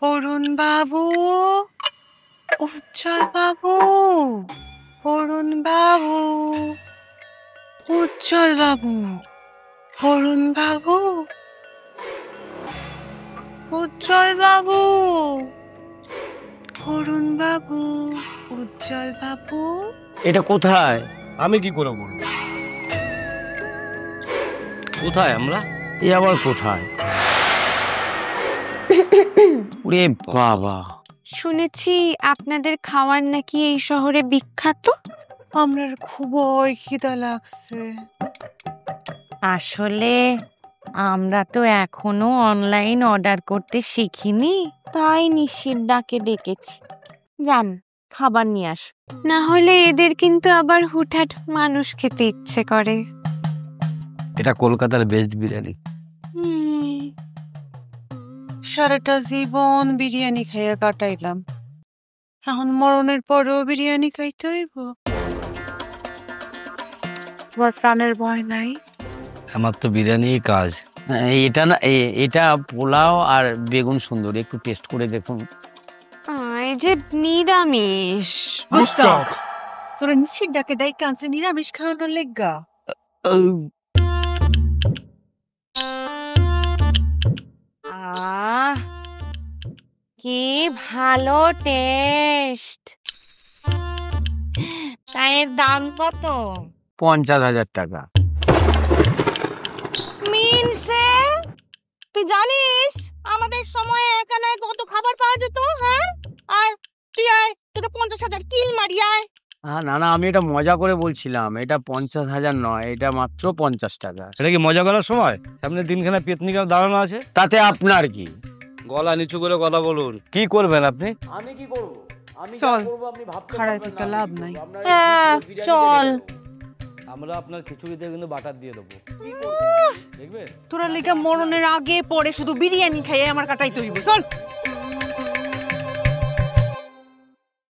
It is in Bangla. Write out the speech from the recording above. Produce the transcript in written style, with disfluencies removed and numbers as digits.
অরুণ বাবু, উজ্জ্বল বাবু, অরুণ বাবু, উজ্জ্বল বাবু, অরুণ বাবু, উজ্জ্বল বাবু, অরুণ বাবু, উজ্জ্বল বাবু। এটা কোথায়? আমি কি করে বলবো? কোথায় আমরা? এ আবার কোথায়? ওরে বাবা, শুনেছি আপনাদের খাবার নাকি এই শহরে বিখ্যাত। আমার খুবই খিদা লাগছে। আসলে আমরা তো এখনো অনলাইন অর্ডার করতে শিখিনি, তাই নিশির ডাকে ডেকেছি। যান, খাবার নিয়ে আস, না হলে এদের কিন্তু আবার হুটহাট মানুষ খেতে ইচ্ছে করে। এটা কলকাতার বেস্ট বিরিয়ানি। সারাটা জীবন বিরিয়ানি খাইয়া কাটাইলাম, এখন মরণের পরেও বিরিয়ানি খাইতে হইব? তোমার প্রাণের ভয় নাই? আমার তো বিরিয়ানিই কাজ। এটা না, এটা পোলাও আর বেগুন সুন্দর, একটু টেস্ট করে দেখুন। এই যে নিরামিষ। তোরা নিশ্চিত ডাকে ডাই কাঁচে নিরামিষ খাওয়ানোর লেগা। কি ভালো টেস্ট! চায়ের দাম কত? 50,000 টাকা। মিনসে, তুই জানিস আমাদের সময়ে এখানে কত খাবার পাওয়া যেত? হ্যাঁ, আর তুই আয়, তোকে 50,000 কিল মারি আয়। না না, আমি এটা মজা করে বলছিলাম। এটা 50,000 নয়, এটা মাত্র 50 টাকা। এটা কি মজা করার সময়? সামনে দিনখানা পেতনিকার দাঁড়ানো আছে। তাতে আপনার কি? গলা নিচু করে কথা বলুন। কি করবেন আপনি? আমি কি করব? আমি চল, আপনি ভাবতে খাড়ায় পারবেন থেকে না। লাভ নাই। আপনার হ্যাঁ, বিরিয়ানি চল। খেতে দেবো। আমরা আপনার খিচুড়িতে কিন্তু বাটার দিয়ে দেবো, দেখবেন? তোরা লেগা মরণের আগে পরে শুধু বিরিয়ানি খাইয়ে আমার কাটাইতে হইব। চল।